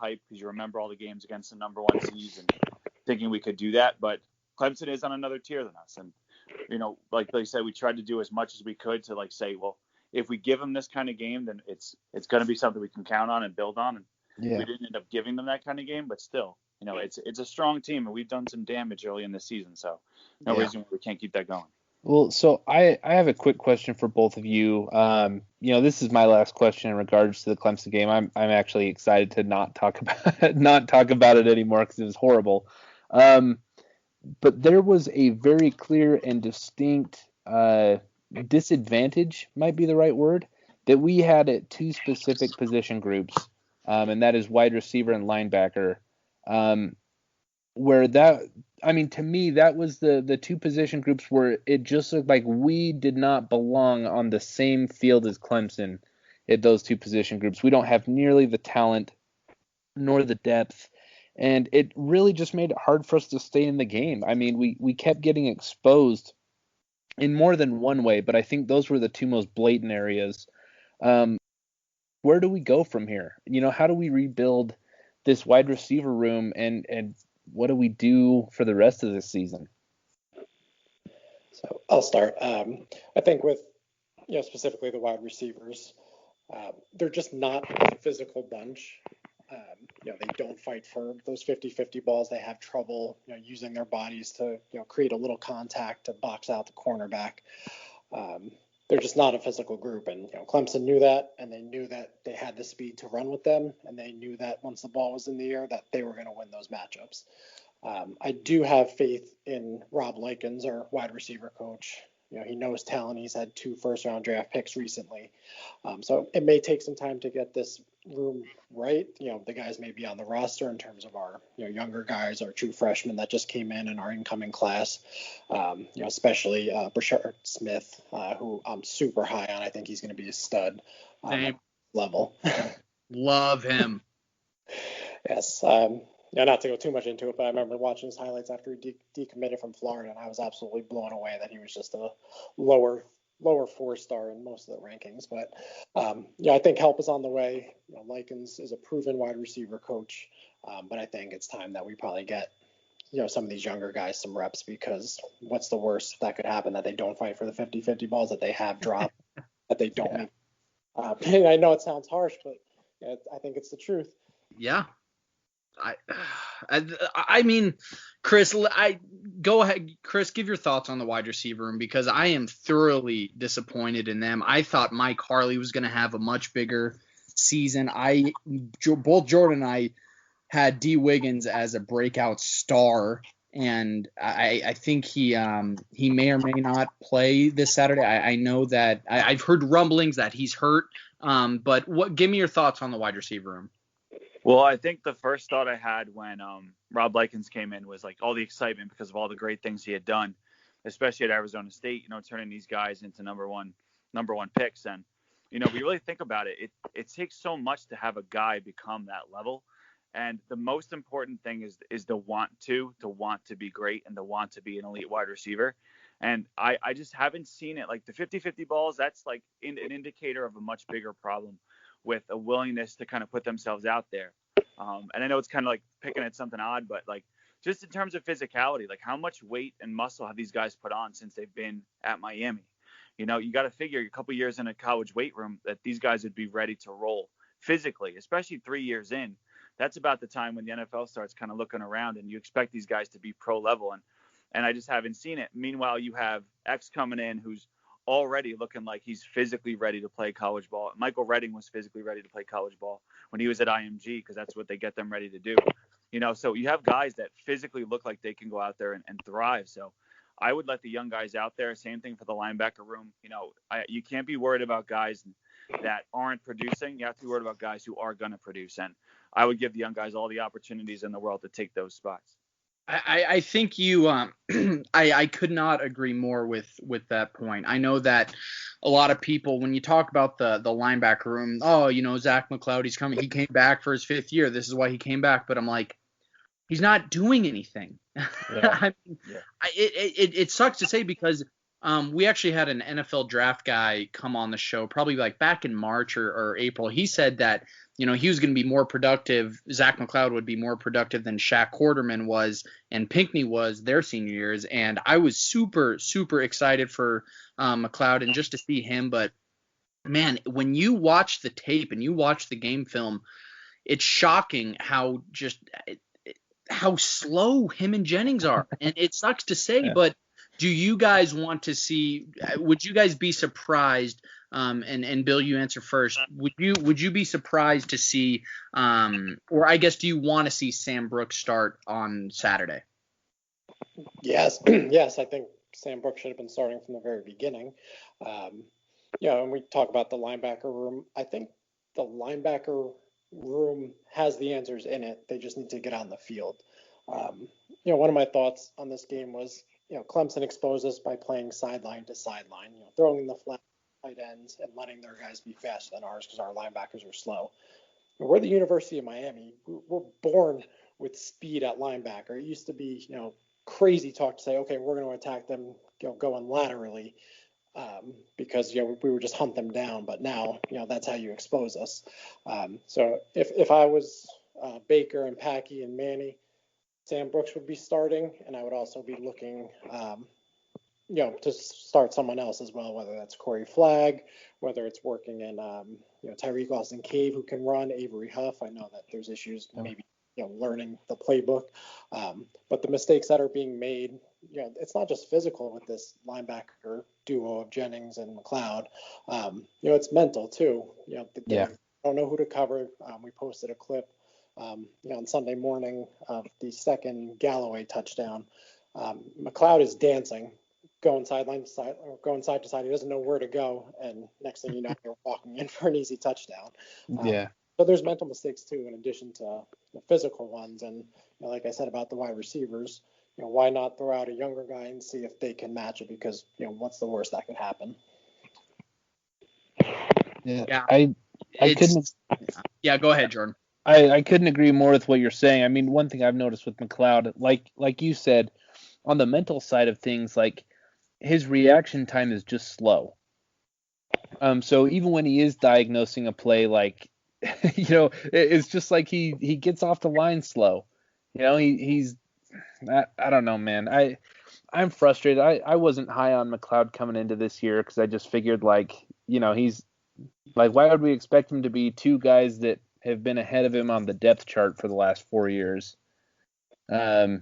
hype because you remember all the games against the number one seeds and thinking we could do that. But Clemson is on another tier than us. And, like they said, we tried to do as much as we could to say, well, if we give them this kind of game, then it's going to be something we can count on and build on. And we didn't end up giving them that kind of game, but still, it's a strong team, and we've done some damage early in the season. So no reason why we can't keep that going. Well, so I have a quick question for both of you. This is my last question in regards to the Clemson game. I'm actually excited to not talk about it anymore because it was horrible. But there was a very clear and distinct disadvantage, might be the right word, that we had at two specific position groups, and that is wide receiver and linebacker. To me, that was the two position groups where it just looked like we did not belong on the same field as Clemson at those two position groups. We don't have nearly the talent nor the depth, and it really just made it hard for us to stay in the game. I mean, we kept getting exposed in more than one way, but I think those were the two most blatant areas. Where do we go from here? How do we rebuild this wide receiver room, and what do we do for the rest of this season? So I'll start. I think with, specifically the wide receivers, they're just not a physical bunch. They don't fight for those 50-50 balls. They have trouble, using their bodies to, create a little contact to box out the cornerback. They're just not a physical group. And, Clemson knew that, and they knew that they had the speed to run with them. And they knew that once the ball was in the air, that they were going to win those matchups. I do have faith in Rob Likens, our wide receiver coach. He knows talent. He's had 2 first-round draft picks recently. So it may take some time to get this room right. The guys may be on the roster in terms of our, younger guys, our true freshmen that just came in our incoming class. Especially Brashard Smith, who I'm super high on. I think he's going to be a stud level. Love him. Yes. Not to go too much into it, but I remember watching his highlights after he decommitted from Florida, and I was absolutely blown away that he was just a lower 4-star in most of the rankings. But I think help is on the way. Likens is a proven wide receiver coach, but I think it's time that we probably get some of these younger guys some reps, because what's the worst that could happen? That they don't fight for the 50-50 balls that they have dropped, that they don't make. I know it sounds harsh, but I think it's the truth. Yeah. I mean, Chris, go ahead. Chris, give your thoughts on the wide receiver room, because I am thoroughly disappointed in them. I thought Mike Harley was going to have a much bigger season. Both Jordan and I had D. Wiggins as a breakout star, and I think he may or may not play this Saturday. I know that I've heard rumblings that he's hurt. But give me your thoughts on the wide receiver room. Well, I think the first thought I had when Rob Likens came in was all the excitement because of all the great things he had done, especially at Arizona State, turning these guys into number one picks. And, we really think about it, it takes so much to have a guy become that level. And the most important thing is the want to be great and the want to be an elite wide receiver. And I just haven't seen it. The 50-50 balls, that's an indicator of a much bigger problem, with a willingness to kind of put themselves out there. And I know it's kind of picking at something odd, but just in terms of physicality, how much weight and muscle have these guys put on since they've been at Miami? You got to figure a couple years in a college weight room that these guys would be ready to roll physically, especially 3 years in. That's about the time when the NFL starts kind of looking around and you expect these guys to be pro level. And I just haven't seen it. Meanwhile, you have X coming in who's already looking like he's physically ready to play college ball. Michael Redding was physically ready to play college ball when he was at IMG, because that's what they get them ready to do. So you have guys that physically look like they can go out there and thrive. So I would let the young guys out there. Same thing for the linebacker room. You can't be worried about guys that aren't producing. You have to be worried about guys who are going to produce. And I would give the young guys all the opportunities in the world to take those spots. I think you I could not agree more with that point. I know that a lot of people, when you talk about the linebacker room, Zach McCloud, he's coming, he came back for his 5th year, this is why he came back. But I'm like, he's not doing anything. Yeah. I mean, yeah. It sucks to say, because We actually had an NFL draft guy come on the show probably like back in March or April. He said that, he was going to be more productive. Zach McLeod would be more productive than Shaq Quarterman was and Pinckney was their senior years. And I was super, super excited for McLeod and just to see him. But, man, when you watch the tape and you watch the game film, it's shocking how slow him and Jennings are. And it sucks to say, but do you guys want to see? Would you guys be surprised? And Bill, you answer first. Would you be surprised to see, or I guess, do you want to see Sam Brooks start on Saturday? Yes, yes. I think Sam Brooks should have been starting from the very beginning. And we talk about the linebacker room. I think the linebacker room has the answers in it. They just need to get on the field. One of my thoughts on this game was, Clemson exposed us by playing sideline to sideline, throwing the flat tight ends and letting their guys be faster than ours because our linebackers are slow. We're the University of Miami. We're born with speed at linebacker. It used to be, crazy talk to say, okay, we're going to attack them, going laterally. Because we would just hunt them down, but now that's how you expose us. So if I was Baker and Packey and Manny, Sam Brooks would be starting, and I would also be looking, to start someone else as well, whether that's Corey Flagg, whether it's working in Tyreek Austin-Cave who can run, Avery Huff. I know that there's issues maybe learning the playbook, but the mistakes that are being made. It's not just physical with this linebacker duo of Jennings and McLeod. It's mental too. They don't know who to cover. We posted a clip, on Sunday morning of the second Galloway touchdown. McLeod is dancing, going sideline to side, or going side to side. He doesn't know where to go, and next thing you know, you're walking in for an easy touchdown. So there's mental mistakes too, in addition to the physical ones. And like I said about the wide receivers, why not throw out a younger guy and see if they can match it? Because what's the worst that could happen? I couldn't. Yeah, go ahead, Jordan. I couldn't agree more with what you're saying. I mean, one thing I've noticed with McLeod, like you said, on the mental side of things, like his reaction time is just slow. So even when he is diagnosing a play, like it's just like he gets off the line slow. He's I don't know, man. I'm frustrated. I wasn't high on McLeod coming into this year because I just figured he's like, why would we expect him to be two guys that have been ahead of him on the depth chart for the last 4 years? So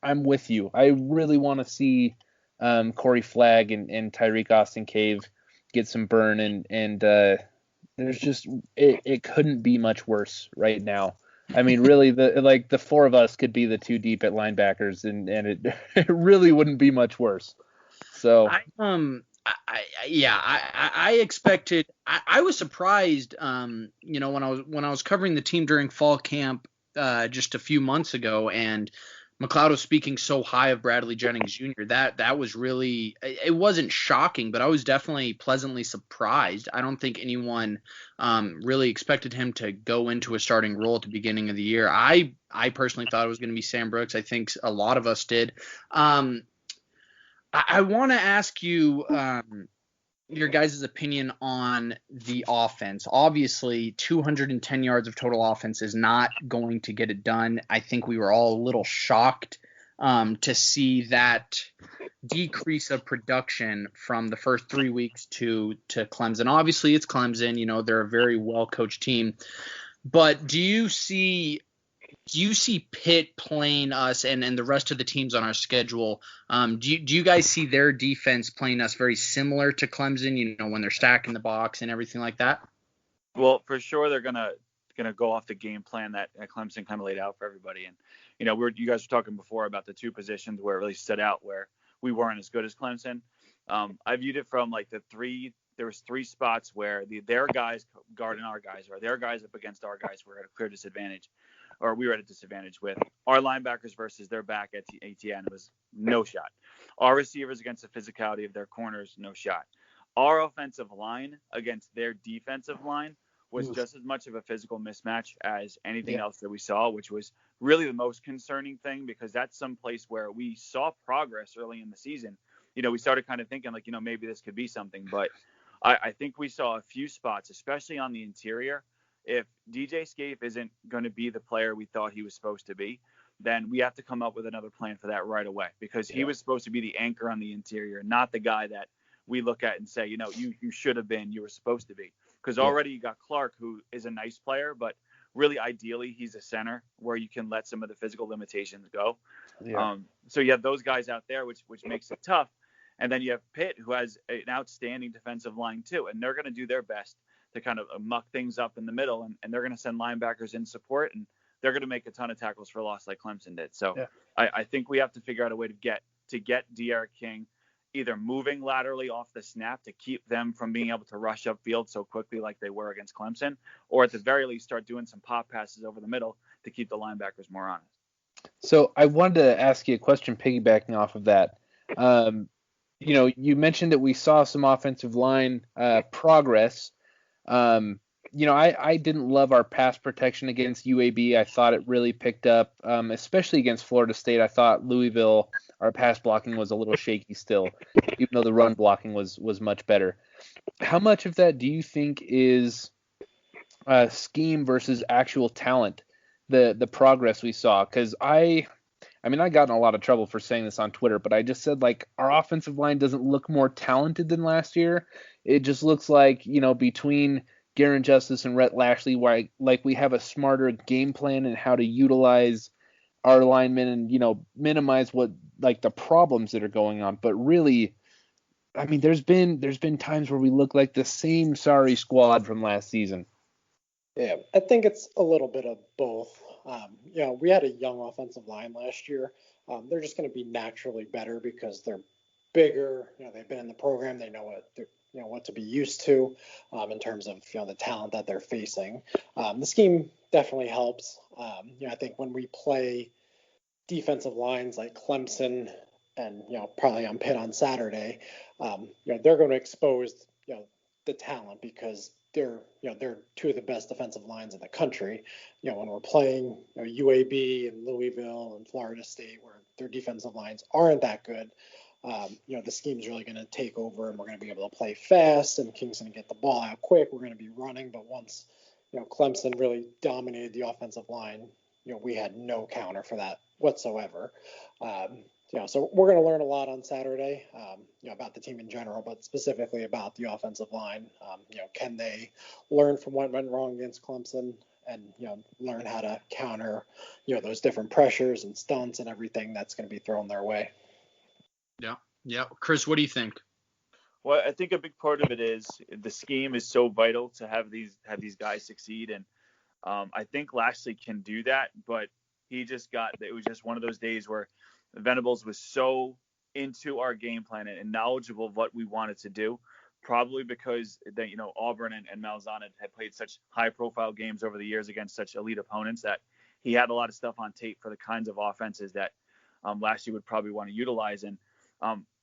I'm with you. I really want to see Corey Flagg and Tyreek Austin-Cave get some burn, and there's just it couldn't be much worse right now. I mean, really, the four of us could be the two deep at linebackers, and it really wouldn't be much worse. So I expected. I was surprised. When I was covering the team during fall camp just a few months ago, and McLeod was speaking so high of Bradley Jennings Jr. That was really, it wasn't shocking, but I was definitely pleasantly surprised. I don't think anyone really expected him to go into a starting role at the beginning of the year. I personally thought it was going to be Sam Brooks. I think a lot of us did. I want to ask you your guys' opinion on the offense. Obviously, 210 yards of total offense is not going to get it done. I think we were all a little shocked to see that decrease of production from the first 3 weeks to Clemson. Obviously, it's Clemson. They're a very well-coached team. But do you see Pitt playing us and the rest of the teams on our schedule? Do you guys see their defense playing us very similar to Clemson, when they're stacking the box and everything like that? Well, for sure they're gonna go off the game plan that Clemson kind of laid out for everybody. And you guys were talking before about the two positions where it really stood out where we weren't as good as Clemson. I viewed it from there was three spots where their guys guarding our guys, or their guys up against our guys were at a clear disadvantage. Or we were at a disadvantage with our linebackers versus their back at ATN. It was no shot. Our receivers against the physicality of their corners, no shot. Our offensive line against their defensive line was just as much of a physical mismatch as anything else that we saw, which was really the most concerning thing, because that's some place where we saw progress early in the season. we started kind of thinking like, maybe this could be something. But I think we saw a few spots, especially on the interior. If DJ Scaife isn't going to be the player we thought he was supposed to be, then we have to come up with another plan for that right away, because he was supposed to be the anchor on the interior, not the guy that we look at and say, you should have been, you were supposed to be. Because already you got Clark, who is a nice player, but really ideally he's a center where you can let some of the physical limitations go. So you have those guys out there, which makes it tough. And then you have Pitt, who has an outstanding defensive line too, and they're going to do their best to kind of muck things up in the middle, and they're going to send linebackers in support, and they're going to make a ton of tackles for loss like Clemson did. So I think we have to figure out a way to get De'Aaron King either moving laterally off the snap to keep them from being able to rush upfield so quickly like they were against Clemson, or at the very least start doing some pop passes over the middle to keep the linebackers more honest. So I wanted to ask you a question piggybacking off of that. You mentioned that we saw some offensive line progress. I didn't love our pass protection against UAB. I thought it really picked up, especially against Florida State. I thought Louisville, our pass blocking was a little shaky still, even though the run blocking was much better. How much of that do you think is scheme versus actual talent, the progress we saw? Because I got in a lot of trouble for saying this on Twitter, but I just said, like, our offensive line doesn't look more talented than last year. It just looks like, between Garen Justice and Rhett Lashley, we have a smarter game plan and how to utilize our linemen and, minimize what, like, the problems that are going on. But really, there's been times where we look like the same sorry squad from last season. Yeah, I think it's a little bit of both. We had a young offensive line last year. They're just going to be naturally better because they're bigger. They've been in the program. They know what to be used to in terms of the talent that they're facing. The scheme definitely helps. I think when we play defensive lines like Clemson and probably on Pitt on Saturday, they're going to expose the talent because they're two of the best defensive lines in the country. When we're playing UAB and Louisville and Florida State, where their defensive lines aren't that good, the scheme's really going to take over, and we're going to be able to play fast, and King's going to get the ball out quick. We're going to be running, but once Clemson really dominated the offensive line, we had no counter for that whatsoever. So we're going to learn a lot on Saturday, about the team in general, but specifically about the offensive line. Can they learn from what went wrong against Clemson and, learn how to counter, those different pressures and stunts and everything that's going to be thrown their way. Yeah. Chris, what do you think? Well, I think a big part of it is the scheme is so vital to have these guys succeed. And I think Lashley can do that, but it was just one of those days where Venables was so into our game plan and knowledgeable of what we wanted to do, probably because Auburn and Malzahn had played such high profile games over the years against such elite opponents that he had a lot of stuff on tape for the kinds of offenses that Lashley would probably want to utilize. And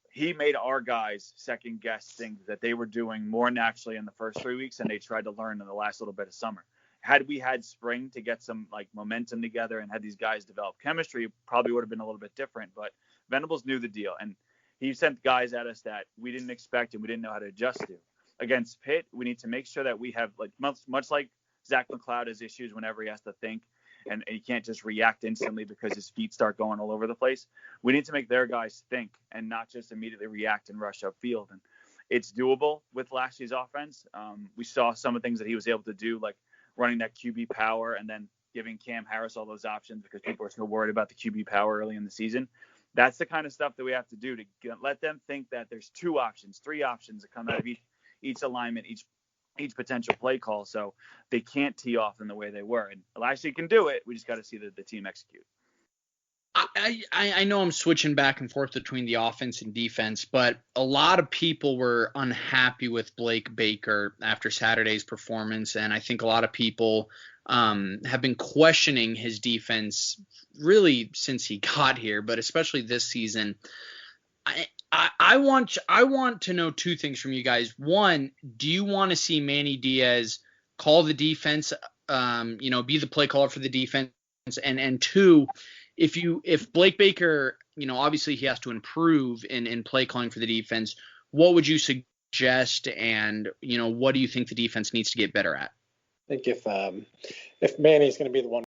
he made our guys second guess things that they were doing more naturally in the first 3 weeks and they tried to learn in the last little bit of summer. Had we had spring to get some momentum together and had these guys develop chemistry, it probably would have been a little bit different. But Venables knew the deal, and he sent guys at us that we didn't expect and we didn't know how to adjust to. Against Pitt, we need to make sure that we have, much like Zach McLeod has issues whenever he has to think, and he can't just react instantly because his feet start going all over the place. We need to make their guys think and not just immediately react and rush upfield. And it's doable with Lashley's offense. We saw some of the things that he was able to do, like running that QB power and then giving Cam Harris all those options because people are still worried about the QB power early in the season. That's the kind of stuff that we have to do to let them think that there's 2 options, 3 options that come out of each alignment, each potential play call. So they can't tee off in the way they were. And Lashley can do it. We just got to see the team execute. I know I'm switching back and forth between the offense and defense, but a lot of people were unhappy with Blake Baker after Saturday's performance, and I think a lot of people have been questioning his defense really since he got here, but especially this season. I want to know 2 things from you guys. One, do you want to see Manny Diaz call the defense, be the play caller for the defense? And 2, if Blake Baker obviously he has to improve in play calling for the defense. What would you suggest, and what do you think the defense needs to get better at? I think if Manny's going to be the one